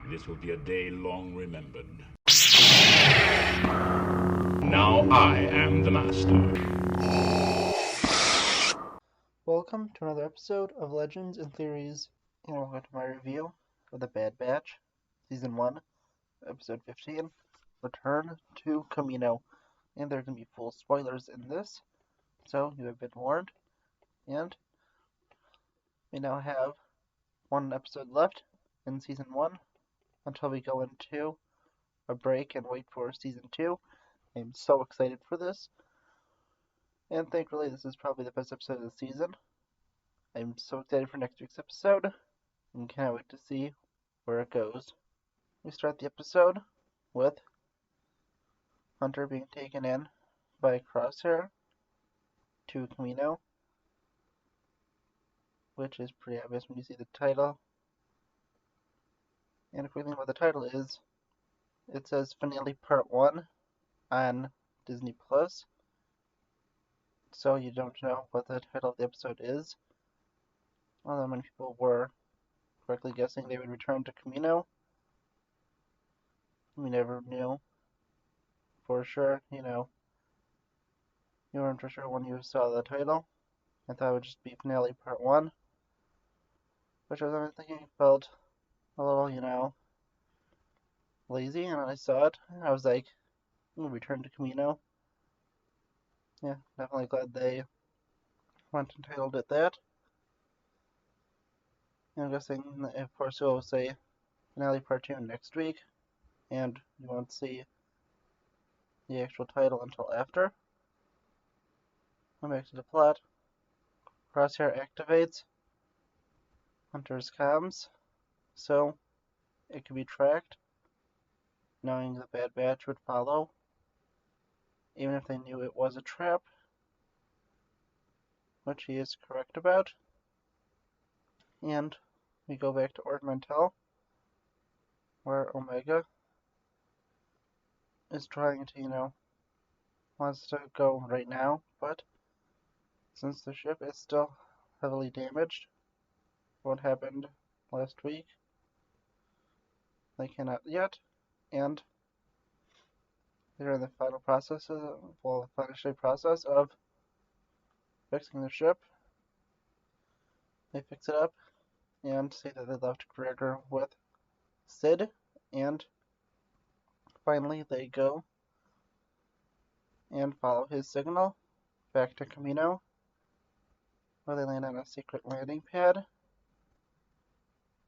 This will be a day long remembered. Now I am the master. Welcome to another episode of Legends and Theories, and welcome to my review of The Bad Batch, Season 1, Episode 15, Return to Kamino. And there are going to be full spoilers in this, so you have been warned. And we now have one episode left in Season 1 until we go into a break and wait for Season 2. I'm so excited for this. And thankfully, this is probably the best episode of the season. I'm so excited for next week's episode, and can't wait to see where it goes. We start the episode with Hunter being taken in by Crosshair to Kamino, which is pretty obvious when you see the title. And a quick thing about the title is, it says Finale Part 1 on Disney Plus, so you don't know what the title of the episode is. Although many people were correctly guessing they would return to Kamino. We never knew for sure, you weren't for sure when you saw the title. I thought it would just be Finale Part 1, which I was thinking felt a little, lazy, and when I saw it, I was like, Return to Kamino. Yeah, definitely glad they went and titled it that. And I'm guessing, of course, we'll say Finale Part 2 next week, and you won't see the actual title until after. Back to the plot. Crosshair activates Hunter's comms, so it can be tracked, knowing the Bad Batch would follow, even if they knew it was a trap, which he is correct about. And we go back to Ord Mantell, where Omega is trying to, wants to go right now, but since the ship is still heavily damaged, what happened last week, they cannot yet, and they're in the final process of fixing the ship. They fix it up and say that they left Gregor with Sid, and finally they go and follow his signal back to Kamino, where they land on a secret landing pad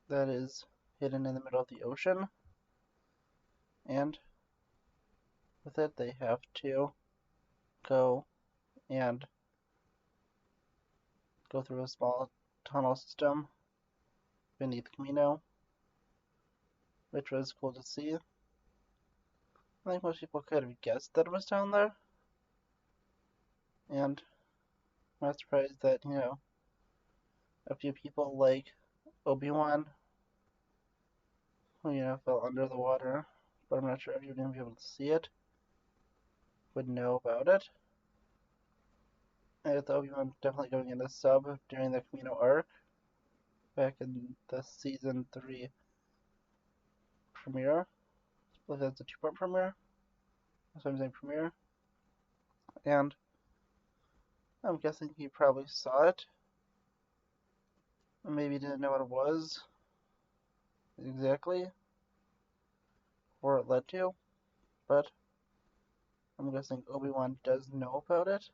that is hidden in the middle of the ocean, and with it they have to go and go through a small tunnel system beneath Kamino, which was cool to see. I think most people could have guessed that it was down there, and I'm not surprised that, a few people like Obi-Wan, who, fell under the water, but I'm not sure if you're going to be able to see it, would know about it. I thought Obi-Wan definitely going in the sub during the Kamino arc, back in the Season 3 premiere. I believe that's a 2-part premiere. That's what I'm saying, premiere. And I'm guessing he probably saw it, or maybe didn't know what it was exactly, or it led to, but I'm guessing Obi-Wan does know about it.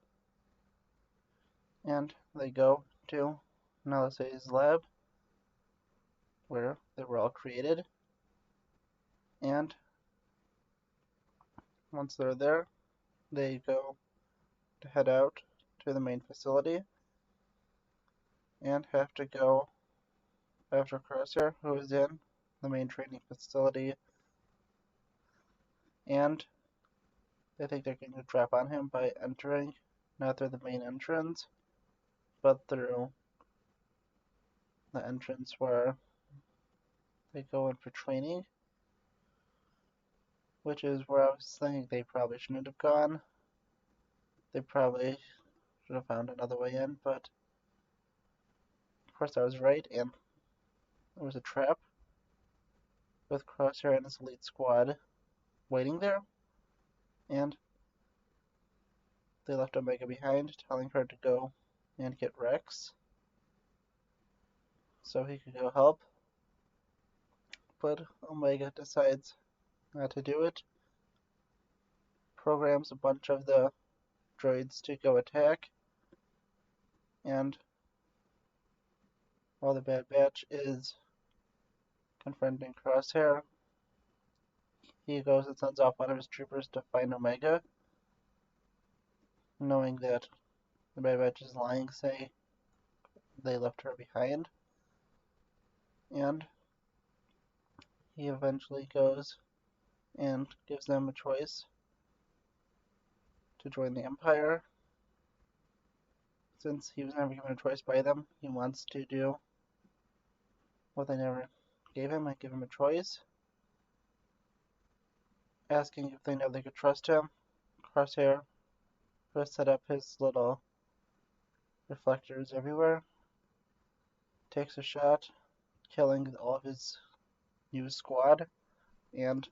And they go to Nalase's lab, where they were all created, and once they're there, they go to head out to the main facility, and have to go after Crosshair, who is in the main training facility, and they think they're going to drop on him by entering, not through the main entrance, but through the entrance where they go in for training, which is where I was thinking they probably shouldn't have gone. They probably should have found another way in, but of course I was right, and it was a trap. with Crosshair and his elite squad waiting there, and they left Omega behind, telling her to go and get Rex so he could go help. But Omega decides not to do it, programs a bunch of the droids to go attack, and while the Bad Batch is confronting Crosshair, he goes and sends off one of his troopers to find Omega, knowing that the Bad Batch is lying, say they left her behind. And he eventually goes and gives them a choice to join the Empire. Since he was never given a choice by them, he wants to do what they never gave him and give him a choice, asking if they know they could trust him. Crosshair has set up his little reflectors everywhere, takes a shot, killing all of his new squad, and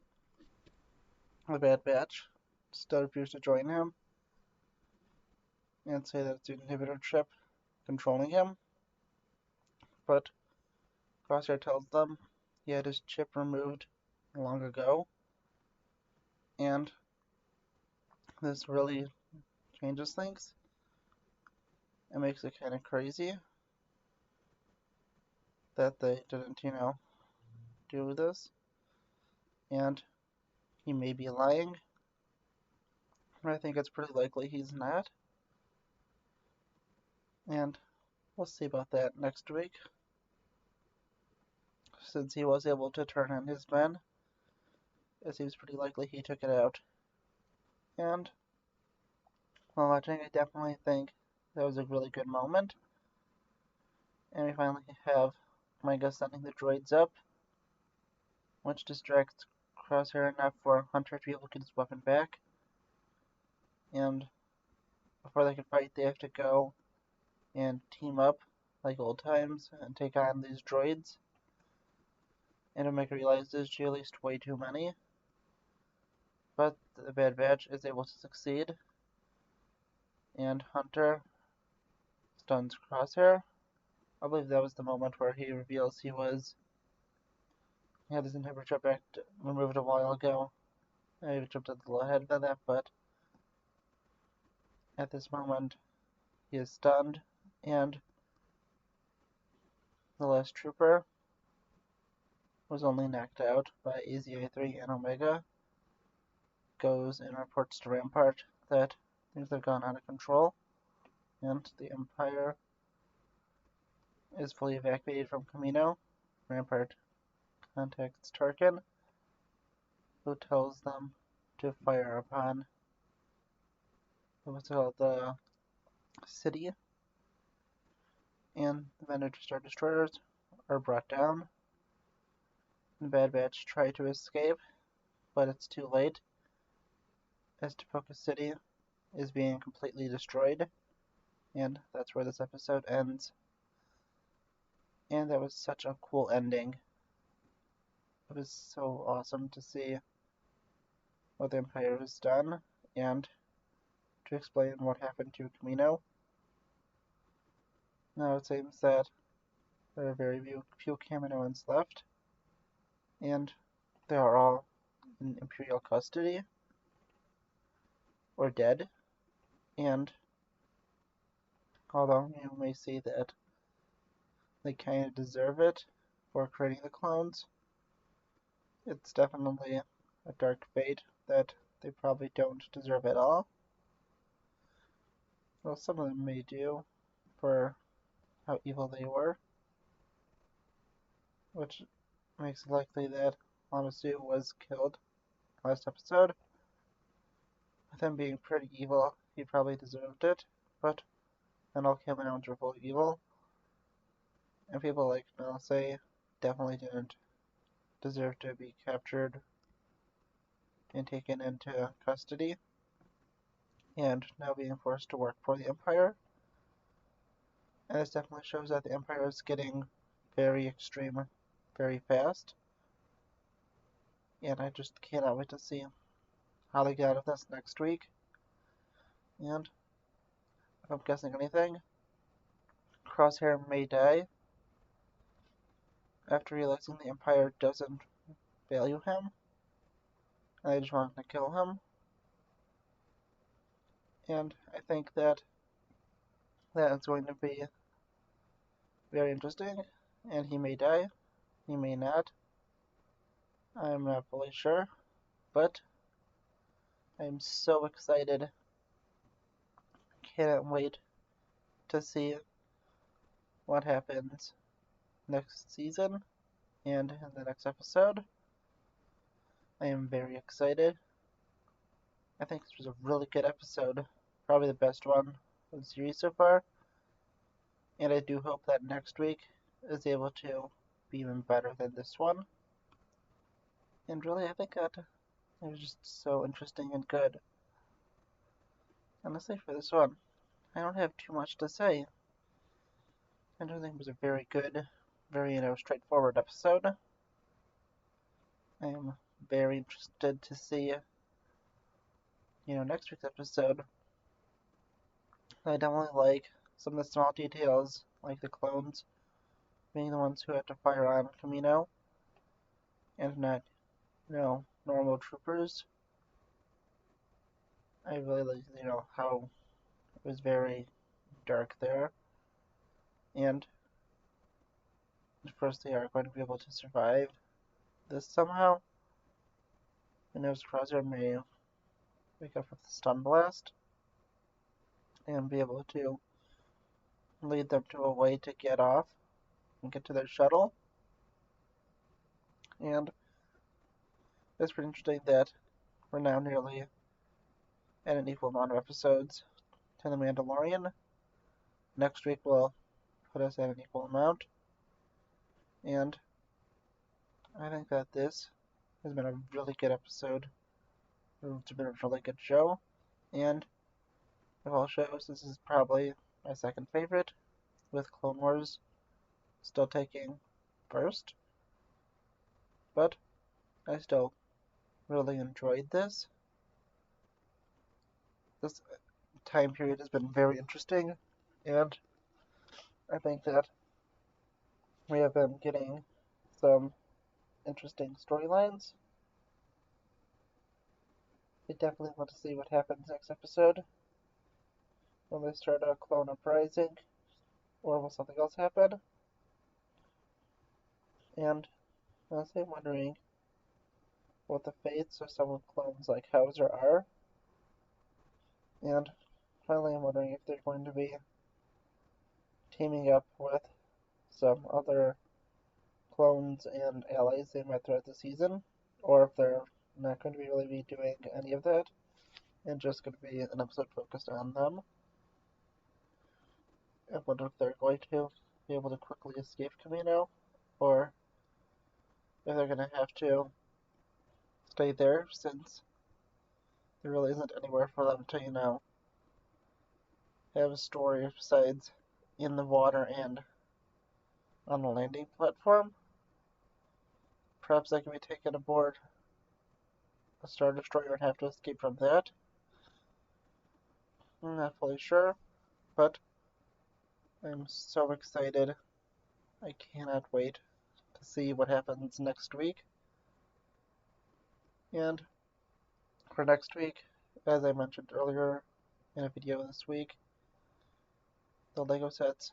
the Bad Batch still refuse to join him and say that it's the inhibitor chip controlling him. But Crosshair tells them he had his chip removed long ago, and this really changes things. It makes it kind of crazy that they didn't, do this. And he may be lying. I think it's pretty likely he's not. And we'll see about that next week. Since he was able to turn in his men, it seems pretty likely he took it out. And while watching, I definitely think that was a really good moment. And we finally have Omega sending the droids up, which distracts Crosshair enough for Hunter to be able to get his weapon back. And before they can fight, they have to go and team up like old times and take on these droids. And Omega realizes she released way too many. But the Bad Batch is able to succeed. And Hunter stuns Crosshair. I believe that was the moment where he reveals he had his inhibitor chip removed a while ago. I jumped a little ahead of that, but at this moment he is stunned, and the last trooper was only knocked out by AZI-3, and Omega goes and reports to Rampart that things have gone out of control, and the Empire is fully evacuated from Kamino. Rampart contacts Tarkin, who tells them to fire upon the city, and the Venator Star Destroyers are brought down. The Bad Batch try to escape, but it's too late, as Tipoca City is being completely destroyed, and that's where this episode ends. And that was such a cool ending. It was so awesome to see what the Empire has done, and to explain what happened to Kamino. Now it seems that there are very few Kaminoans left, and they are all in Imperial custody, or dead, and although you may see that they kind of deserve it for creating the clones, it's definitely a dark fate that they probably don't deserve at all. Well, some of them may do, for how evil they were, which makes it likely that Lamasu was killed last episode. With him being pretty evil, he probably deserved it, but then all Kaminoans were fully evil, and people like Nalse definitely didn't deserve to be captured and taken into custody, and now being forced to work for the Empire. And this definitely shows that the Empire is getting very extreme very fast. and I just cannot wait to see how they get out of this next week. And if I'm guessing anything, Crosshair may die after realizing the Empire doesn't value him, and they just want to kill him. And I think that is going to be very interesting, and he may die, he may not. I'm not fully sure, but I'm so excited. Cannot wait to see what happens next season and in the next episode. I am very excited. I think this was a really good episode, probably the best one of the series so far, and I do hope that next week is able to be even better than this one. And really, I think that it was just so interesting and good. Honestly, for this one, I don't have too much to say. I do think it was a very good, very, straightforward episode. I am very interested to see, next week's episode. I definitely like some of the small details, like the clones being the ones who have to fire on Kamino, and not, normal troopers. I really like, how it was very dark there. And of course they are going to be able to survive this somehow. And as Crosshair may wake up with the stun blast and be able to lead them to a way to get off and get to their shuttle. And it's pretty interesting that we're now nearly at an equal amount of episodes to The Mandalorian. Next week will put us at an equal amount. And I think that this has been a really good episode. It's been a really good show. And of all shows, this is probably my second favorite, with Clone Wars still taking first. But I still really enjoyed this. This time period has been very interesting, and I think that we have been getting some interesting storylines. I definitely want to see what happens next episode. Will they start a clone uprising, or will something else happen? And honestly, I'm wondering what the fates of some of clones like Hauser are. And finally, I'm wondering if they're going to be teaming up with some other clones and allies they met throughout the season, or if they're not going to be really be doing any of that, and just going to be an episode focused on them. I wonder if they're going to be able to quickly escape Kamino, or if they're going to have to stay there, since there really isn't anywhere for them to, have a story besides in the water and on the landing platform. Perhaps they can be taken aboard a Star Destroyer and have to escape from that. I'm not fully sure, but I'm so excited. I cannot wait to see what happens next week. And for next week, as I mentioned earlier in a video this week, the Lego sets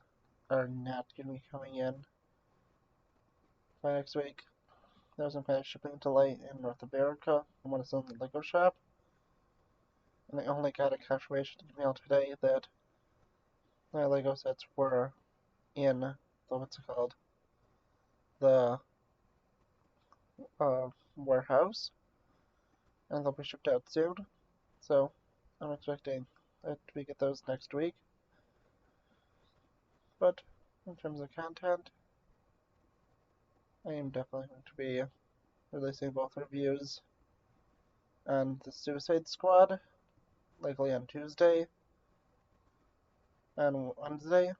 are not going to be coming in by next week. There was some kind of shipping delay in North America from what is in the Lego shop, and I only got a confirmation email today that my Lego sets were in the warehouse, and they'll be shipped out soon. So I'm expecting that we get those next week. But in terms of content, I am definitely going to be releasing both reviews on the Suicide Squad, likely on Tuesday and Wednesday.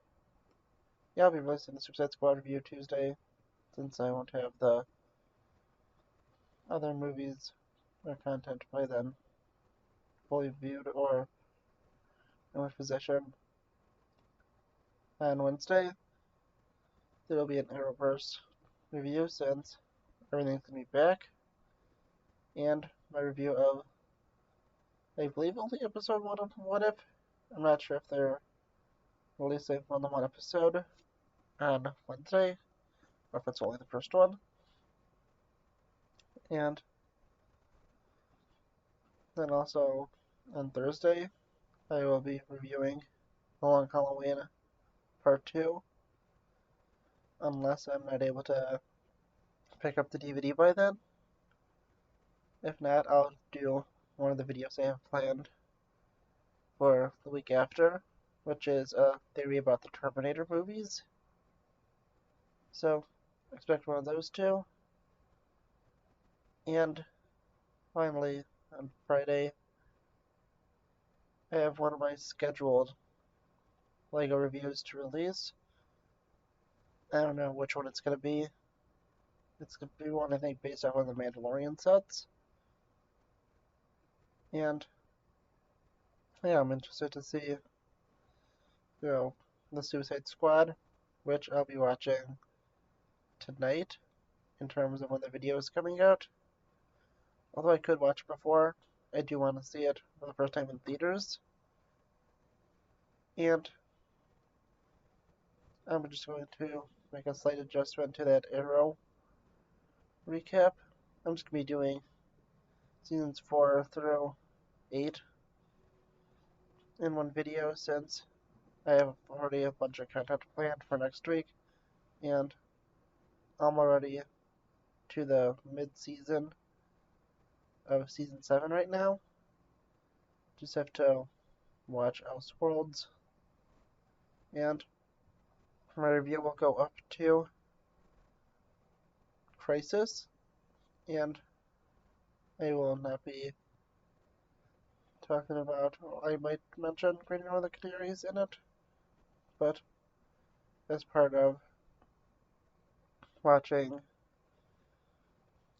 Yeah, I'll be releasing the Suicide Squad review Tuesday, since I won't have the other movies or content by then fully viewed or in my possession. On Wednesday, there will be an Arrowverse review since everything's going to be back, and my review of, I believe, only episode 1 of What If. I'm not sure if they're releasing more than one episode on Wednesday, or if it's only the first one. And then also on Thursday, I will be reviewing The Long Halloween Part 2, unless I'm not able to pick up the DVD by then. If not, I'll do one of the videos I have planned for the week after, which is a theory about the Terminator movies. So, expect one of those two. And finally, on Friday, I have one of my scheduled LEGO reviews to release. I don't know which one it's going to be. It's going to be one, I think, based off of the Mandalorian sets. And yeah, I'm interested to see, the Suicide Squad, which I'll be watching tonight in terms of when the video is coming out. Although I could watch it before, I do want to see it for the first time in theaters. And I'm just going to make a slight adjustment to that Arrow recap. I'm just going to be doing seasons 4 through 8 in one video since I have already a bunch of content planned for next week, and I'm already to the mid-season of season 7 right now. Just have to watch Elseworlds, and my review will go up to Crisis, and I will not be talking about, I might mention Green Northern Canaries in it, but as part of watching,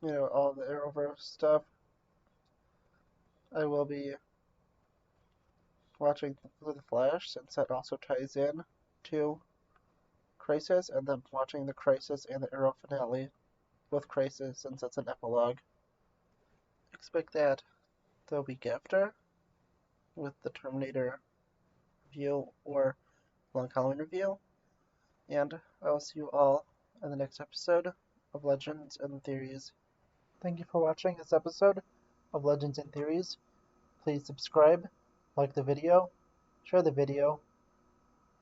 all the Arrowverse stuff, I will be watching The Flash, since that also ties in to Crisis, and then watching the Crisis and the Arrow finale with Crisis, since it's an epilogue. Expect that the week after with the Terminator review or Long Halloween review, and I will see you all in the next episode of Legends and Theories. Thank you for watching this episode of Legends and Theories. Please subscribe, like the video, share the video,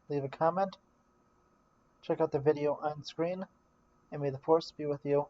leave a comment, check out the video on screen, and may the Force be with you.